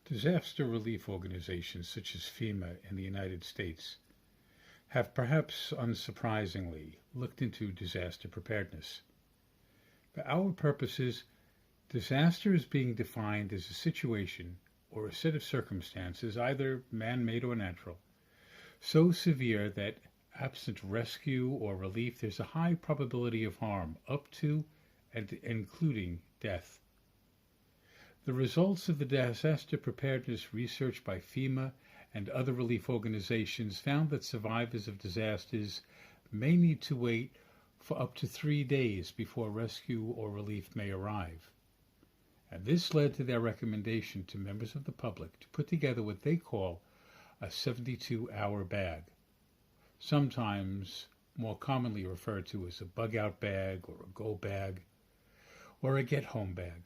Disaster relief organizations such as FEMA in the United States have perhaps unsurprisingly looked into disaster preparedness. For our purposes, disaster is being defined as a situation or a set of circumstances, either man-made or natural, so severe that absent rescue or relief, there's a high probability of harm, up to and including death. The results of the disaster preparedness research by FEMA and other relief organizations found that survivors of disasters may need to wait for up to 3 days before rescue or relief may arrive. And this led to their recommendation to members of the public to put together what they call a 72-hour bag, sometimes more commonly referred to as a bug-out bag or a go bag or a get-home bag.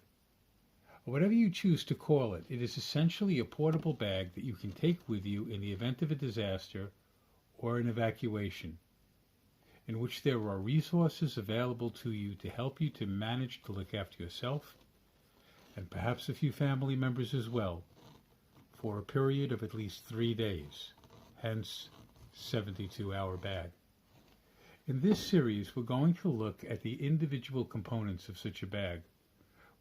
Whatever you choose to call it, it is essentially a portable bag that you can take with you in the event of a disaster or an evacuation, in which there are resources available to you to help you to manage to look after yourself and perhaps a few family members as well for a period of at least 3 days, hence 72-hour bag. In this series, we're going to look at the individual components of such a bag,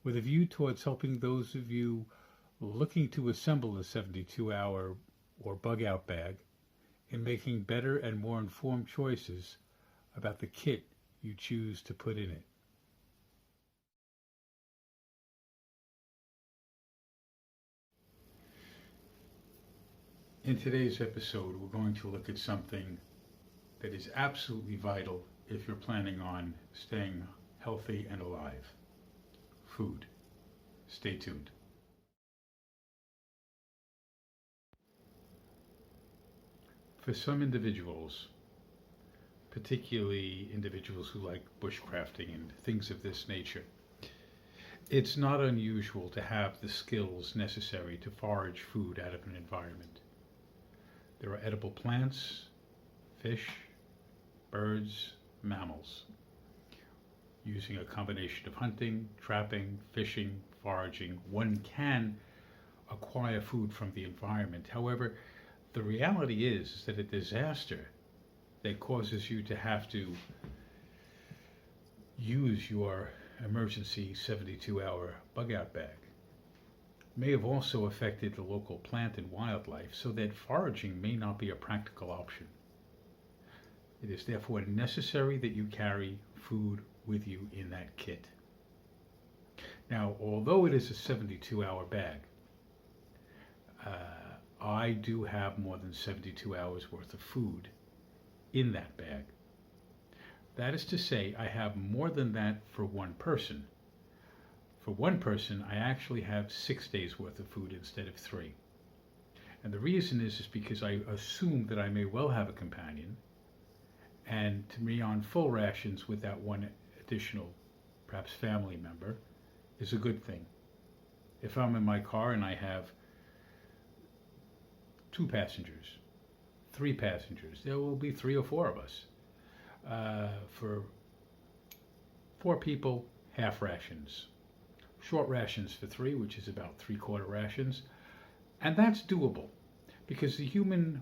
with a view towards helping those of you looking to assemble a 72-hour or bug-out bag in making better and more informed choices about the kit you choose to put in it. In today's episode, we're going to look at something that is absolutely vital if you're planning on staying healthy and alive. Food. Stay tuned. For some individuals, particularly individuals who like bushcrafting and things of this nature, it's not unusual to have the skills necessary to forage food out of an environment. There are edible plants, fish, birds, mammals. Using a combination of hunting, trapping, fishing, foraging, one can acquire food from the environment. However, the reality is that a disaster that causes you to have to use your emergency 72-hour bug-out bag may have also affected the local plant and wildlife, so that foraging may not be a practical option. It is therefore necessary that you carry food with you in that kit. Now, although it is a 72-hour bag, I do have more than 72 hours worth of food in that bag. That is to say, I have more than that for one person. For one person, I actually have 6 days worth of food instead of 3. And the reason is because I assume that I may well have a companion, and to me on full rations with that one additional, perhaps family member, is a good thing. If I'm in my car and I have 2 passengers, 3 passengers, there will be 3 or 4 of us. For 4 people, half rations. Short rations for 3, which is about 3/4 rations. And that's doable, because the human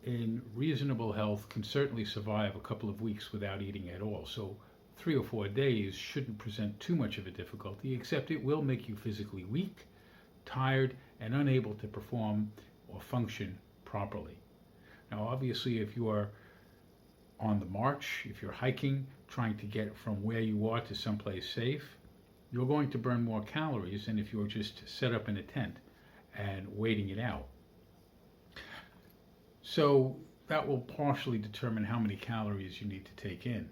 in reasonable health can certainly survive a couple of weeks without eating at all. So 3 or 4 days shouldn't present too much of a difficulty, except it will make you physically weak, tired, and unable to perform or function properly. Now, obviously, if you are on the march, if you're hiking, trying to get from where you are to someplace safe, you're going to burn more calories than if you're just set up in a tent and waiting it out. So that will partially determine how many calories you need to take in.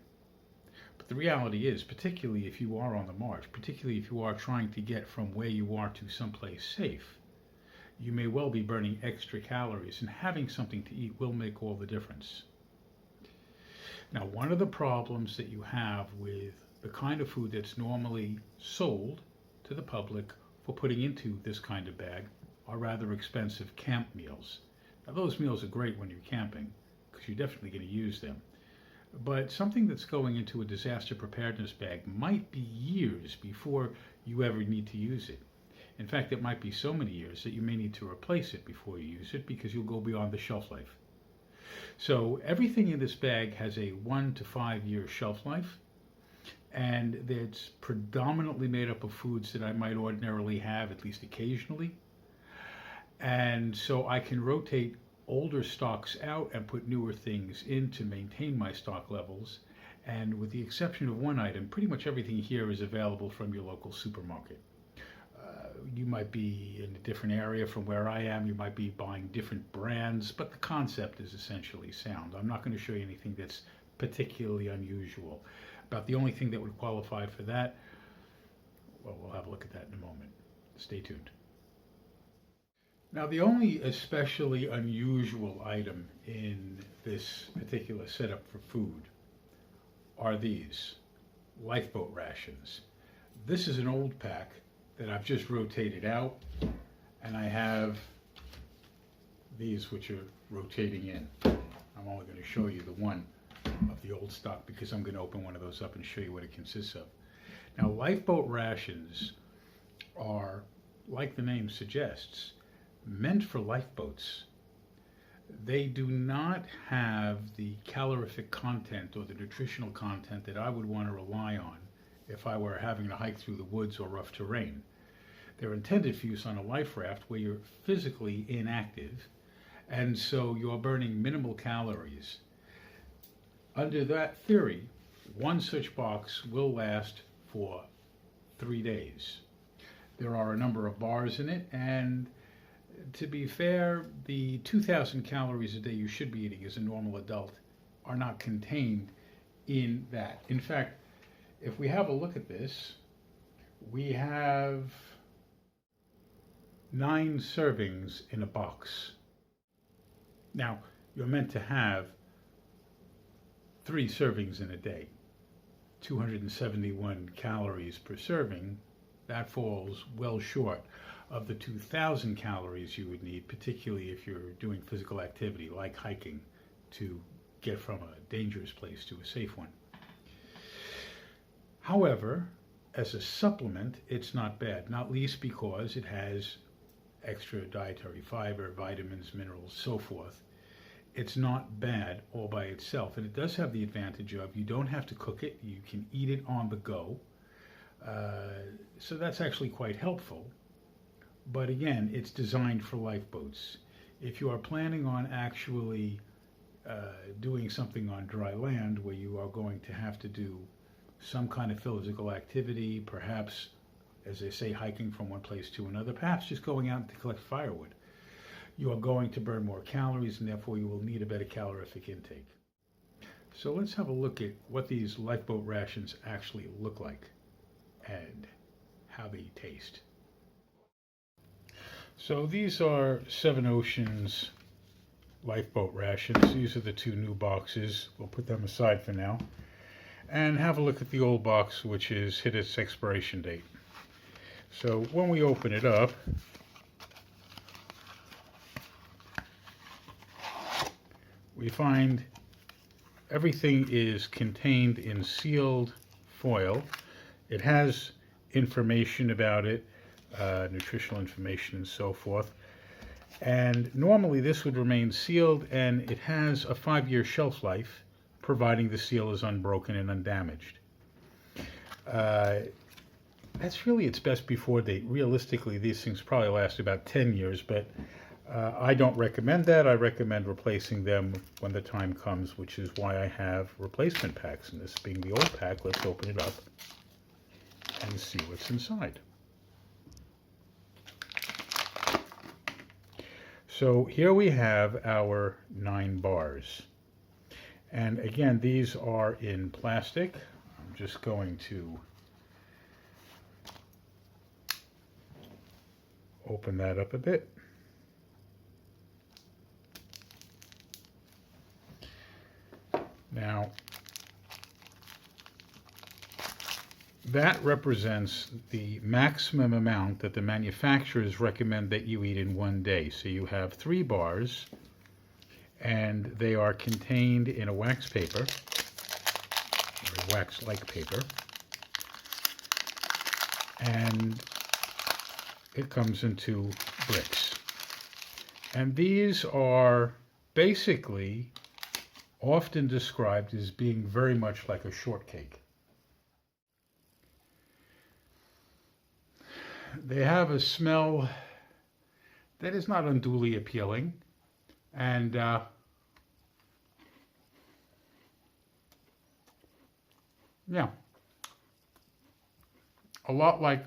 But the reality is, particularly if you are on the march, particularly if you are trying to get from where you are to someplace safe, you may well be burning extra calories, and having something to eat will make all the difference. Now, one of the problems that you have with the kind of food that's normally sold to the public for putting into this kind of bag are rather expensive camp meals. Now, those meals are great when you're camping, because you're definitely going to use them. But something that's going into a disaster preparedness bag might be years before you ever need to use it. In fact, it might be so many years that you may need to replace it before you use it because you'll go beyond the shelf life. So everything in this bag has a 1 to 5 year shelf life, and it's predominantly made up of foods that I might ordinarily have, at least occasionally. And so I can rotate older stocks out and put newer things in to maintain my stock levels. And with the exception of one item, pretty much everything here is available from your local supermarket. You might be in a different area from where I am. You might be buying different brands, but the concept is essentially sound. I'm not going to show you anything that's particularly unusual. About the only thing that would qualify for that, well, we'll have a look at that in a moment. Stay tuned. Now, the only especially unusual item in this particular setup for food are these Lifeboat Rations. This is an old pack that I've just rotated out, and I have these which are rotating in. I'm only going to show you the one of the old stock because I'm going to open one of those up and show you what it consists of. Now, Lifeboat Rations are, like the name suggests, meant for lifeboats. They do not have the calorific content or the nutritional content that I would want to rely on if I were having to hike through the woods or rough terrain. They're intended for use on a life raft where you're physically inactive, and so you're burning minimal calories. Under that theory, one such box will last for 3 days. There are a number of bars in it, and to be fair, the 2,000 calories a day you should be eating as a normal adult are not contained in that. In fact, if we have a look at this, we have 9 servings in a box. Now, you're meant to have 3 servings in a day, 271 calories per serving. That falls well short of the 2,000 calories you would need, particularly if you're doing physical activity like hiking to get from a dangerous place to a safe one. However, as a supplement, it's not bad, not least because it has extra dietary fiber, vitamins, minerals, so forth. It's not bad all by itself, and it does have the advantage of you don't have to cook it, you can eat it on the go. So that's actually quite helpful. But again, it's designed for lifeboats. If you are planning on actually doing something on dry land where you are going to have to do some kind of physical activity, perhaps, as they say, hiking from one place to another, perhaps just going out to collect firewood, you are going to burn more calories, and therefore you will need a better calorific intake. So let's have a look at what these Lifeboat Rations actually look like and how they taste. So these are Seven Oceans Lifeboat Rations. These are the 2 new boxes. We'll put them aside for now and have a look at the old box, which has hit its expiration date. So when we open it up, we find everything is contained in sealed foil. It has information about it, nutritional information and so forth. And normally this would remain sealed, and it has a 5-year shelf life, providing the seal is unbroken and undamaged. That's really its best before date. Realistically, these things probably last about 10 years, but I don't recommend that. I recommend replacing them when the time comes, which is why I have replacement packs. And this being the old pack, let's open it up and see what's inside. So here we have our 9 bars. And again, these are in plastic. I'm just going to open that up a bit. Now, that represents the maximum amount that the manufacturers recommend that you eat in one day. So you have 3 bars, and they are contained in a wax paper, or a wax-like paper. And it comes in 2 bricks. And these are basically often described as being very much like a shortcake. They have a smell that is not unduly appealing, and yeah, a lot like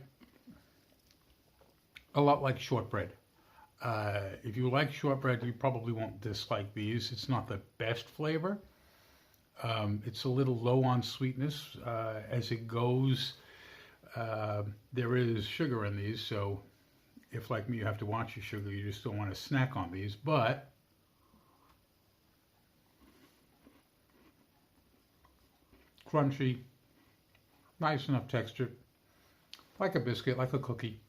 shortbread. If you like shortbread, you probably won't dislike these. It's not the best flavor. It's a little low on sweetness as it goes. There is sugar in these, so if, like me, you have to watch your sugar, you just don't want to snack on these. But crunchy, nice enough texture, like a biscuit, like a cookie.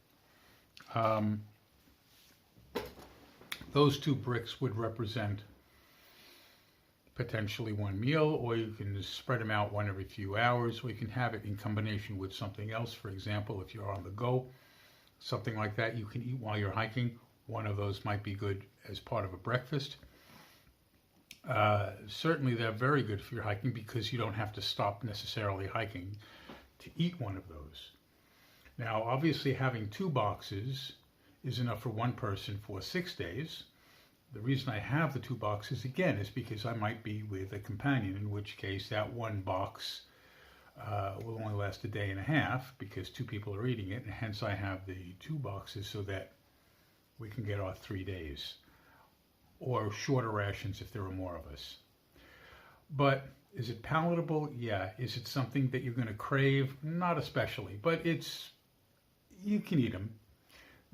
Those 2 bricks would represent potentially 1 meal, or you can just spread them out one every few hours, or you can have it in combination with something else. For example, if you're on the go, something like that you can eat while you're hiking. One of those might be good as part of a breakfast. Certainly they're very good for your hiking because you don't have to stop necessarily hiking to eat one of those. Now, obviously having 2 boxes is enough for 1 person for 6 days. The reason I have the 2 boxes, again, is because I might be with a companion, in which case that 1 box will only last a day and a half because 2 people are eating it, and hence I have the 2 boxes so that we can get our 3 days, or shorter rations if there are more of us. But is it palatable? Yeah. Is it something that you're going to crave? Not especially, but you can eat them.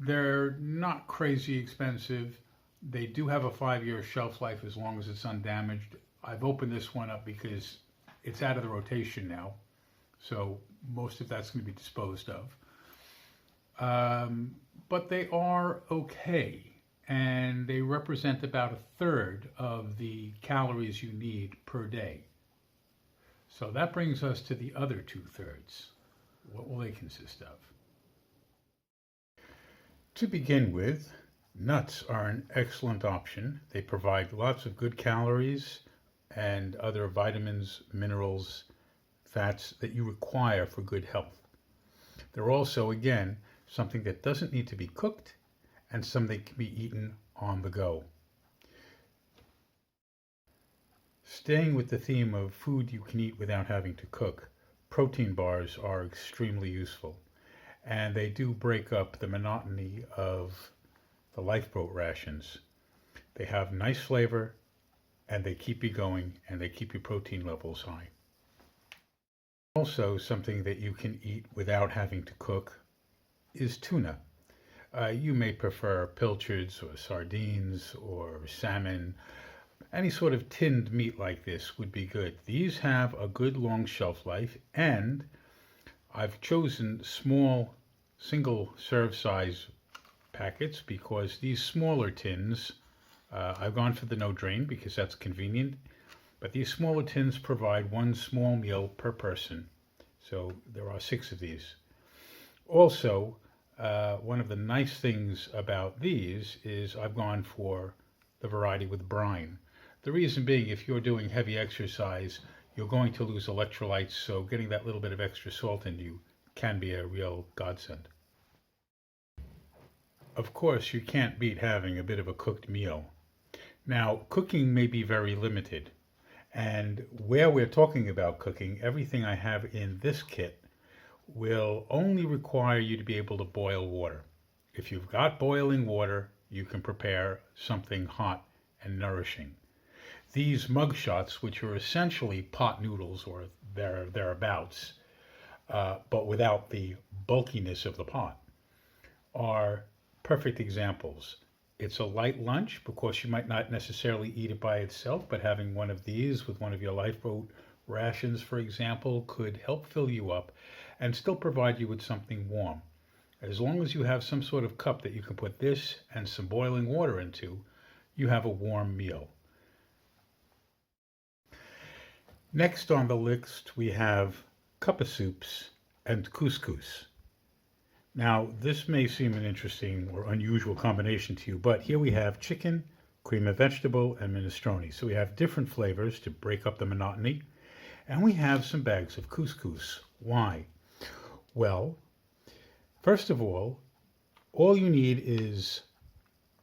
They're not crazy expensive. They do have a 5-year shelf life as long as it's undamaged. I've opened this one up because it's out of the rotation now, so most of that's going to be disposed of. But they are okay, and they represent about 1/3 of the calories you need per day. So that brings us to the other 2/3. What will they consist of? To begin with, nuts are an excellent option. They provide lots of good calories and other vitamins, minerals, fats that you require for good health. They're also, again, something that doesn't need to be cooked and something that can be eaten on the go. Staying with the theme of food you can eat without having to cook, protein bars are extremely useful, and they do break up the monotony of the Lifeboat Rations. They have nice flavor, and they keep you going, and they keep your protein levels high. Also, something that you can eat without having to cook is tuna. You may prefer pilchards or sardines or salmon. Any sort of tinned meat like this would be good. These have a good long shelf life, and I've chosen small single serve size packets because these smaller tins, I've gone for the no drain because that's convenient, but these smaller tins provide 1 small meal per person. So there are 6 of these. Also, one of the nice things about these is I've gone for the variety with brine. The reason being, if you're doing heavy exercise, you're going to lose electrolytes, so getting that little bit of extra salt in you can be a real godsend. Of course, you can't beat having a bit of a cooked meal. Now, cooking may be very limited, and where we're talking about cooking, everything I have in this kit will only require you to be able to boil water. If you've got boiling water, you can prepare something hot and nourishing. These mug shots, which are essentially pot noodles or thereabouts, but without the bulkiness of the pot, are perfect examples. It's a light lunch because you might not necessarily eat it by itself, but having one of these with one of your Lifeboat Rations, for example, could help fill you up and still provide you with something warm. As long as you have some sort of cup that you can put this and some boiling water into, you have a warm meal. Next on the list, we have cup of soups and couscous. Now, this may seem an interesting or unusual combination to you, but here we have chicken, cream of vegetable, and minestrone. So we have different flavors to break up the monotony. And we have some bags of couscous. Why? Well, first of all you need is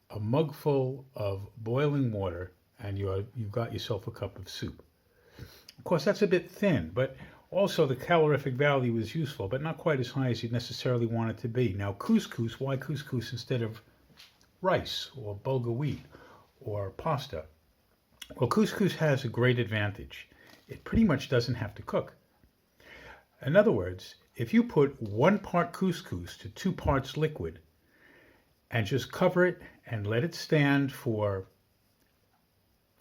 a mugful of boiling water, and you've got yourself a cup of soup. Of course, that's a bit thin, but also the calorific value is useful, but not quite as high as you'd necessarily want it to be. Now, couscous, why couscous instead of rice or bulgur wheat or pasta? Well, couscous has a great advantage. It pretty much doesn't have to cook. In other words, if you put 1 part couscous to 2 parts liquid and just cover it and let it stand for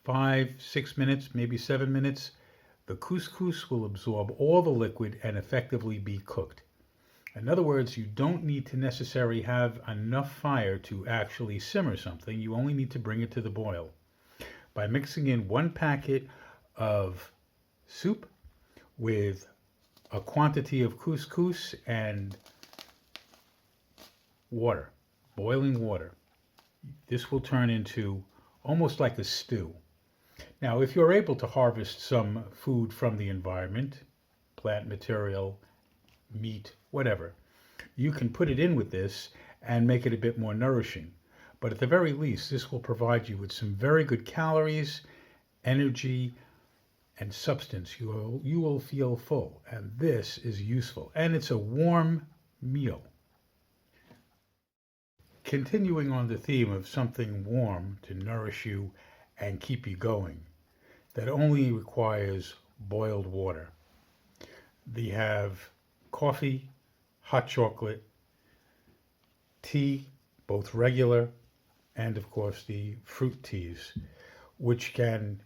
5, 6 minutes, maybe 7 minutes, the couscous will absorb all the liquid and effectively be cooked. In other words, you don't need to necessarily have enough fire to actually simmer something. You only need to bring it to the boil. By mixing in 1 packet of soup with a quantity of couscous and water, boiling water, this will turn into almost like a stew. Now, if you're able to harvest some food from the environment, plant material, meat, whatever, you can put it in with this and make it a bit more nourishing. But at the very least, this will provide you with some very good calories, energy, and substance. You will feel full, and this is useful. And it's a warm meal. Continuing on the theme of something warm to nourish you and keep you going, that only requires boiled water. They have coffee, hot chocolate, tea, both regular and of course the fruit teas, which can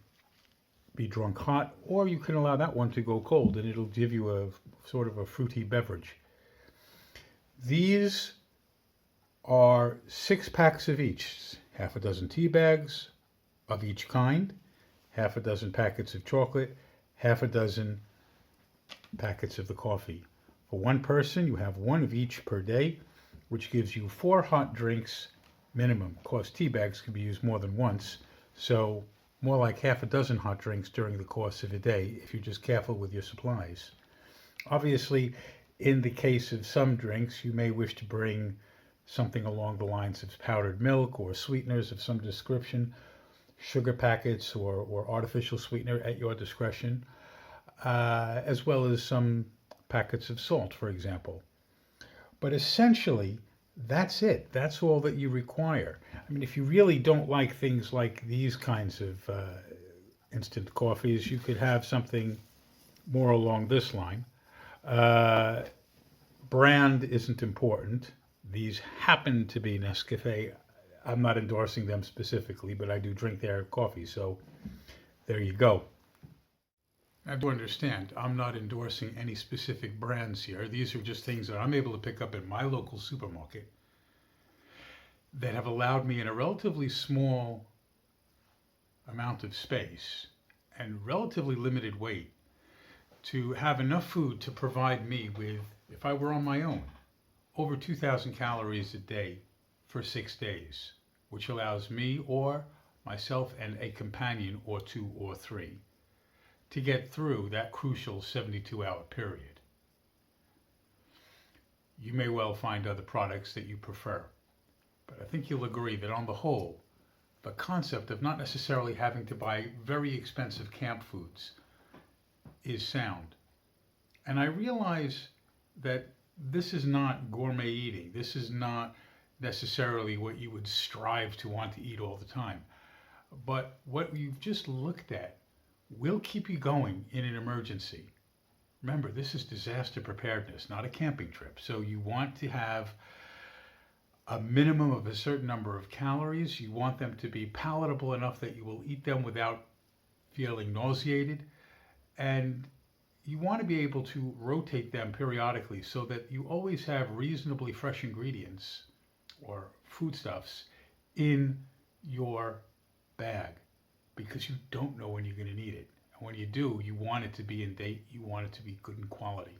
be drunk hot, or you can allow that one to go cold and it'll give you a sort of a fruity beverage. These are 6 packs of each, half a dozen tea bags of each kind, half a dozen packets of chocolate, half a dozen packets of the coffee. For one person, you have 1 of each per day, which gives you 4 hot drinks minimum. Of course, tea bags can be used more than once, so more like half a dozen hot drinks during the course of a day if you're just careful with your supplies. Obviously, in the case of some drinks, you may wish to bring something along the lines of powdered milk or sweeteners of some description, sugar packets or artificial sweetener at your discretion, as well as some packets of salt, for example. But essentially, that's it. That's all that you require. I mean, if you really don't like things like these kinds of instant coffees, you could have something more along this line. Brand isn't important. These happen to be Nescafe. I'm not endorsing them specifically, but I do drink their coffee, so there you go. I do understand, I'm not endorsing any specific brands here. These are just things that I'm able to pick up at my local supermarket that have allowed me in a relatively small amount of space and relatively limited weight to have enough food to provide me with, if I were on my own, over 2,000 calories a day for 6 days, which allows me or myself and a companion or 2 or 3 to get through that crucial 72-hour period. You may well find other products that you prefer, but I think you'll agree that on the whole, the concept of not necessarily having to buy very expensive camp foods is sound. And I realize that this is not gourmet eating. This is not necessarily what you would strive to want to eat all the time. But what you've just looked at will keep you going in an emergency. Remember, this is disaster preparedness, not a camping trip. So you want to have a minimum of a certain number of calories. You want them to be palatable enough that you will eat them without feeling nauseated. And you want to be able to rotate them periodically so that you always have reasonably fresh ingredients or foodstuffs in your bag, because you don't know when you're going to need it. And when you do, you want it to be in date, you want it to be good in quality.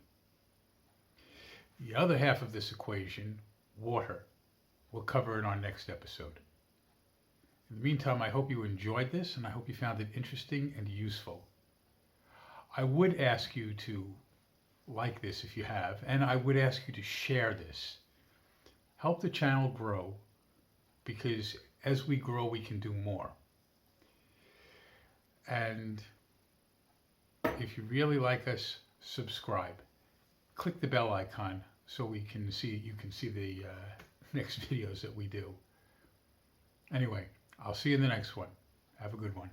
The other half of this equation, water, we'll cover in our next episode. In the meantime, I hope you enjoyed this and I hope you found it interesting and useful. I would ask you to like this if you have, and I would ask you to share this. Help the channel grow, because as we grow, we can do more. And if you really like us, subscribe. Click the bell icon so you can see the next videos that we do. Anyway, I'll see you in the next one. Have a good one.